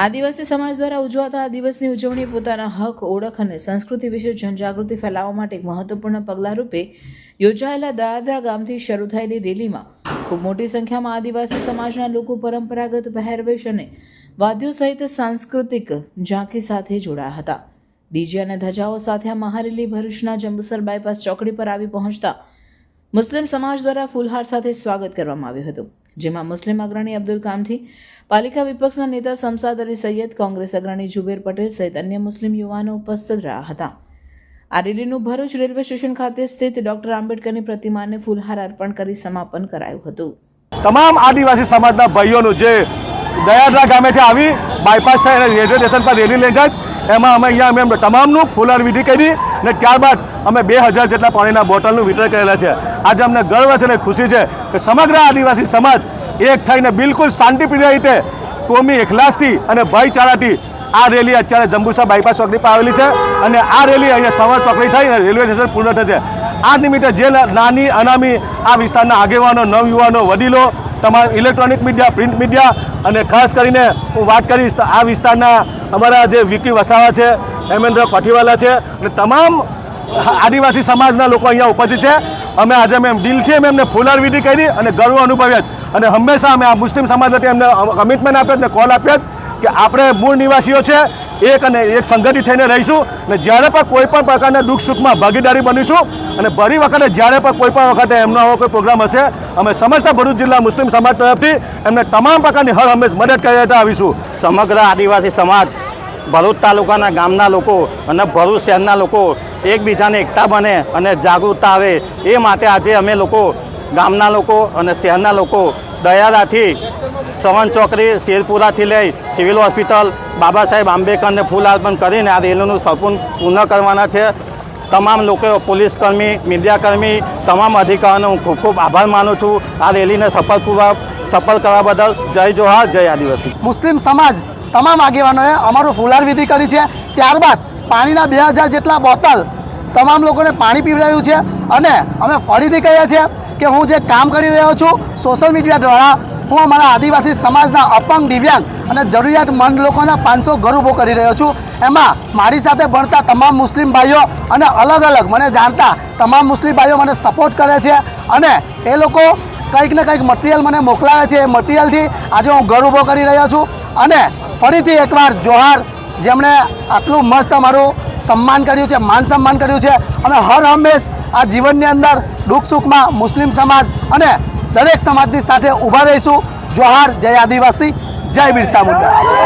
આદિવાસી સમાજ દ્વારા ઉજવાતા આ દિવસની ઉજવણી પોતાના હક, ઓળખ અને સંસ્કૃતિ વિશે જનજાગૃતિ ફેલાવવા માટે એક મહત્વપૂર્ણ પગલાં રૂપે યોજાયેલા દયાદરા ગામથી શરૂ થયેલી રેલીમાં ખૂબ મોટી સંખ્યામાં આદિવાસી સમાજના લોકો પરંપરાગત પહેરવેશ અને વાદ્યો સહિત સાંસ્કૃતિક ઝાંખી સાથે જોડાયા હતા. ડીજે અને ધજાઓ સાથે આ મહારેલી ભરૂચના જંબુસર બાયપાસ ચોકડી પર આવી પહોંચતા મુસ્લિમ સમાજ દ્વારા ફૂલહાર સાથે સ્વાગત કરવામાં આવ્યું હતું, જેમાં મુસ્લિમ અગ્રણી અબ્દુલ કામથી, પાલિકા વિપક્ષના નેતા શમસાદ અલી સૈયદ, કોંગ્રેસ અગ્રણી જુબેર પટેલ સહિત અન્ય મુસ્લિમ યુવાનો ઉપસ્થિત રહ્યા હતા. આ રેલીનું ભરૂચ રેલવે સ્ટેશન ખાતે સ્થિત ડોક્ટર આંબેડકરની પ્રતિમાને ફૂલહાર અર્પણ કરી સમાપન કરાયું હતું. તમામ આદિવાસી સમાજના ભાઈઓનું જે દયાદરા ગામેથી આવી બાયપાસ થઈ અને રેલવે સ્ટેશન પર રેલી લઈ જાય, એમાં અમે અહીંયા અમે તમામનું ફૂલહાર વિધિ કરી અને ત્યારબાદ અમે 2000 જેટલા પાણીના બોટલનું વિતરણ કરેલા છે. આજે અમને ગર્વ છે અને ખુશી છે કે સમગ્ર આદિવાસી સમાજ એક થઈને બિલકુલ શાંતિપ્રિય રીતે કોમી એખલાસથી અને ભાઈચારાથી આ રેલી અત્યારે જંબુસર બાયપાસ ચોકડી પર આવેલી છે અને આ રેલી અહીંયા સવાર ચોકડી થઈ અને રેલવે સ્ટેશન પૂર્ણ થશે. આ નિમિત્તે જે નાની અનામી આ વિસ્તારના આગેવાનો, નવયુવાનો, વડીલો, તમામ ઇલેક્ટ્રોનિક મીડિયા, પ્રિન્ટ મીડિયા અને ખાસ કરીને હું વાત કરીશ તો આ વિસ્તારના અમારા જે વિકી વસાવા છે, હેમેન્દ્ર કોઠીવાલા છે અને તમામ આદિવાસી સમાજના લોકો અહીંયા ઉપસ્થિત છે. અમે આજે દિલથી એમને ફૂલહાર વિધિ કરી અને ગર્વ અનુભવ્યા અને હંમેશા અમે આ મુસ્લિમ સમાજ માટે એમને કમિટમેન્ટ આપ્યા અને કોલ આપ્યા કે આપણે મૂળ નિવાસીઓ છે, એક સંગઠિત થઈને રહીશું અને જ્યારે પણ કોઈ પણ પ્રકારના દુઃખ સુખમાં ભાગીદારી બનીશું અને ફરી વખતે જ્યારે પણ કોઈ પણ વખતે એમનો આવો કોઈ પ્રોગ્રામ હશે, અમે સમસ્ત ભરૂચ જિલ્લા મુસ્લિમ સમાજ તરફથી એમને તમામ પ્રકારની હર હંમેશ મદદ કરી આવીશું. સમગ્ર આદિવાસી સમાજ, ભરૂચ તાલુકાના ગામના લોકો અને ભરૂચ શહેરના લોકો એકબીજાને એકતા બને અને જાગૃતતા આવે એ માટે આજે અમે લોકો ગામના લોકો અને શહેરના લોકો દયાદાથી સવન ચોકડી, શેરપુરાથી લઈ સિવિલ હોસ્પિટલ, બાબા સાહેબ આંબેડકરને ફૂલ અર્પણ કરીને આ રેલીનું સંપૂર્ણ પૂર્ણ કરવાના છે. તમામ લોકો, પોલીસકર્મી, મીડિયાકર્મી, તમામ અધિકારીઓનો હું ખૂબ ખૂબ આભાર માનું છું. આ રેલીને સફળ કરવા બદલ જય જોહાર, જય આદિવાસી. મુસ્લિમ સમાજ તમામ આગેવાનોએ અમારું ફૂલહાર વિધિ કરી છે. ત્યારબાદ પાણીના 2000 જેટલા બોટલ તમામ લોકોને પાણી પીવડાવ્યું છે અને અમે ફરીથી કહીએ છીએ કે હું જે કામ કરી રહ્યો છું સોશિયલ મીડિયા દ્વારા, હું અમારા આદિવાસી સમાજના અપંગ, દિવ્યાંગ અને જરૂરિયાતમંદ લોકોના 500 ઘર ઊભો કરી રહ્યો છું. એમાં મારી સાથે ભણતા તમામ મુસ્લિમ ભાઈઓ અને અલગ અલગ મને જાણતા તમામ મુસ્લિમ ભાઈઓ મને સપોર્ટ કરે છે અને એ લોકો કંઈક ને કંઈક મટીરિયલ મને મોકલાવે છે. એ મટીરિયલથી આજે હું ઘર ઊભો કરી રહ્યો છું અને ફરીથી એકવાર જોહાર, જેમણે આટલું મસ્ત અમારું સન્માન કર્યું છે, માન સન્માન કર્યું છે. અમે હર હંમેશ આ જીવનની અંદર દુઃખ સુખમાં મુસ્લિમ સમાજ અને દરેક સમાજની સાથે ઊભા રહીશું. જોહાર, જય આદિવાસી, જય બિરસા મુંડા.